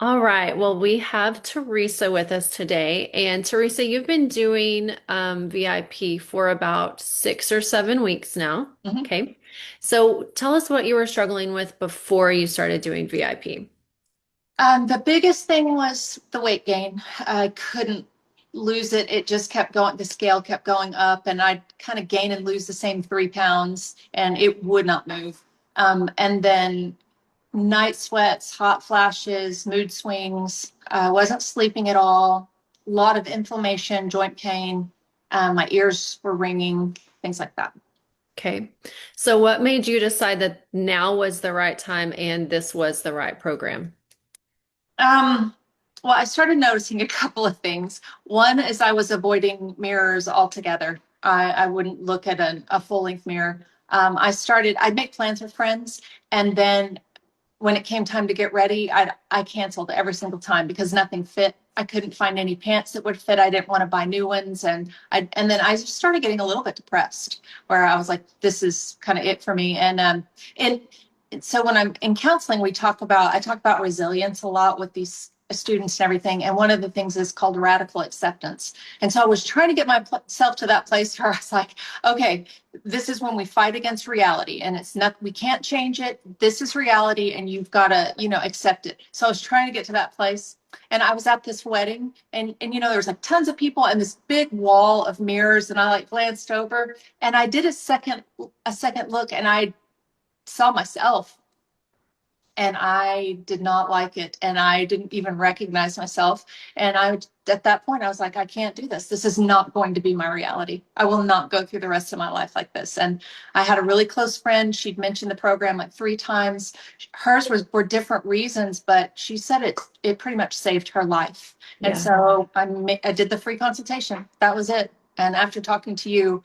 All right. Well, we have Teresa with us today. And Teresa, you've been doing VIP for about 6 or 7 weeks now. Mhm. Okay. So tell us what you were struggling with before you started doing VIP. The biggest thing was the weight gain. I couldn't lose it. It just kept going. The scale kept going up, and I'd kind of gain and lose the same 3 pounds, and it would not move. And then night sweats, hot flashes, mood swings. I wasn't sleeping at all. A lot of inflammation, joint pain. My ears were ringing, things like that. Okay. So what made you decide that now was the right time and this was the right program? Um, well, I started noticing a couple of things. One is I was avoiding mirrors altogether. I wouldn't look at a full-length mirror. I'd make plans with friends, and then when it came time to get ready, I canceled every single time because nothing fit. I couldn't find any pants that would fit. I didn't want to buy new ones, and then I just started getting a little bit depressed, where I was like, this is kind of it for me. And so when I'm in counseling, I talk about resilience a lot with these students and everything. And one of the things is called radical acceptance. And so I was trying to get myself to that place where I was like, okay, this is when we fight against reality, and it's not, we can't change it. This is reality, and you've got to, accept it. So I was trying to get to that place. And I was at this wedding, and there was like tons of people and this big wall of mirrors, and I like glanced over, and I did a second look, and I saw myself, and I did not like it, and I didn't even recognize myself. And at that point I was like, I can't do this. This is not going to be my reality. I will not go through the rest of my life like this. And I had a really close friend. She'd mentioned the program like 3 times. Hers was for different reasons, but she said it pretty much saved her life. And Yeah. so I did the free consultation. That was it. And after talking to you,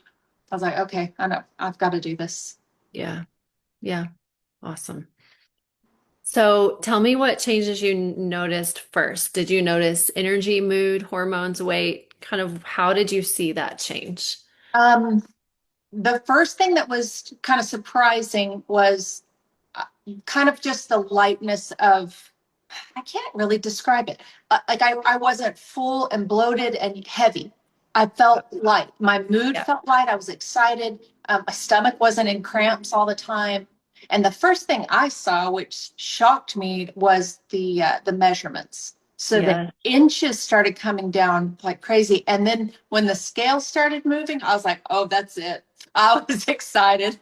I was like, okay, I know I've got to do this. Yeah. Yeah. Awesome. So tell me what changes you noticed first. Did you notice energy, mood, hormones, weight? Kind of how did you see that change? um the first thing that was kind of surprising was uh, kind of just the lightness of, I can't really describe it. Like I wasn't full and bloated and heavy. I felt light. My mood Yeah. felt light. I was excited. My stomach wasn't in cramps all the time. And the first thing I saw, which shocked me, was the measurements. So the Yeah. inches started coming down like crazy. And then when the scale started moving, I was like, oh, that's it. I was excited.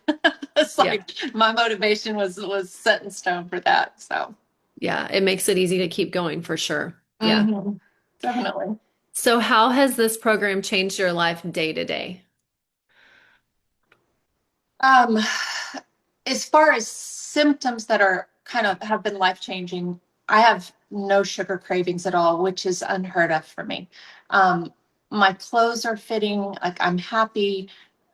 It's Yeah. like my motivation was set in stone for that. So. Yeah. It makes it easy to keep going for sure. Yeah. Definitely. So how has this program changed your life day to day? Um, as far as symptoms that are kind of have been life changing, I have no sugar cravings at all, which is unheard of for me. Um, my clothes are fitting, like I'm happy.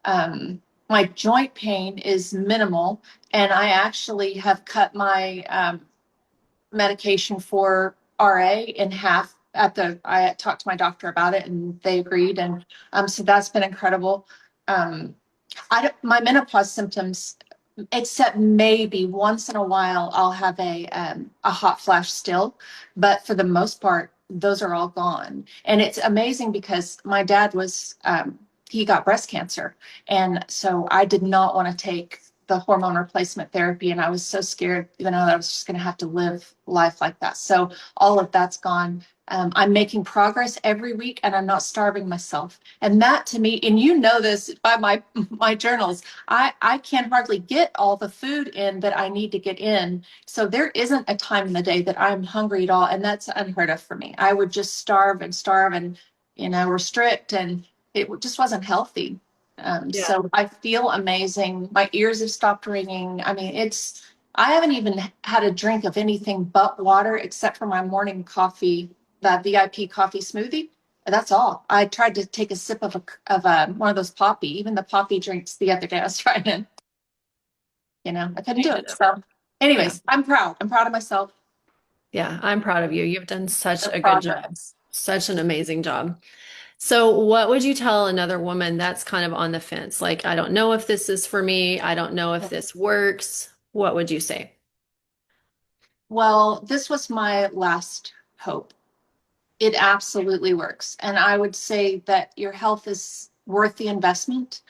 My joint pain is minimal, and I actually have cut my medication for RA in half. I talked to my doctor about it, and they agreed, and so that's been incredible. Um, my menopause symptoms, except maybe once in a while, I'll have a hot flash still, but for the most part, those are all gone. And it's amazing because my dad he got breast cancer, and so I did not want to take the hormone replacement therapy, and I was so scared, that I was just going to have to live life like that. So all of that's gone. I'm making progress every week, and I'm not starving myself. And that to me, and this by my journals, I can hardly get all the food in that I need to get in. So there isn't a time in the day that I'm hungry at all, and that's unheard of for me. I would just starve and restrict, and it just wasn't healthy. Yeah. So I feel amazing. My ears have stopped ringing. I mean, I haven't even had a drink of anything but water except for my morning coffee, the VIP coffee smoothie. That's all. I tried to take a sip one of those poppy, even the poppy drinks the other day. I was trying to, I couldn't do Change it. it up. So, Yeah. anyways, I'm proud. I'm proud of myself. Yeah. I'm proud of you. You've done such The a good job. progress. Such an amazing job. So, what would you tell another woman that's kind of on the fence? Like, I don't know if this is for me. I don't know if this works. What would you say? Well, this was my last hope. It absolutely works. And I would say that your health is worth the investment.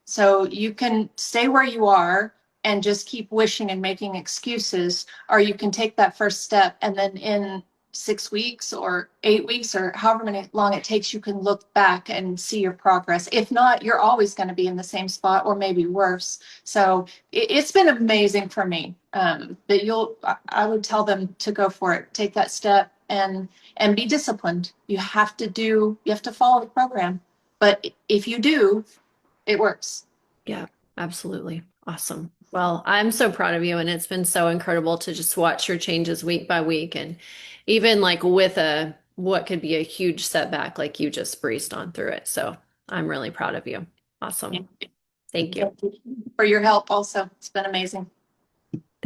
So you can stay where you are and just keep wishing and making excuses, or you can take that first step and then in 6 weeks or 8 weeks or however many long it takes, you can look back and see your progress. If not, you're always going to be in the same spot or maybe worse. So it's been amazing for me. That I would tell them to go for it, take that step and be disciplined. You have to follow the program. But if you do, it works. Yeah, absolutely. Awesome. Well, I'm so proud of you, and it's been so incredible to just watch your changes week by week, and even like with a what could be a huge setback, like you just breezed on through it. So I'm really proud of you. Awesome. Thank Thank you. you for your help also. It's been amazing.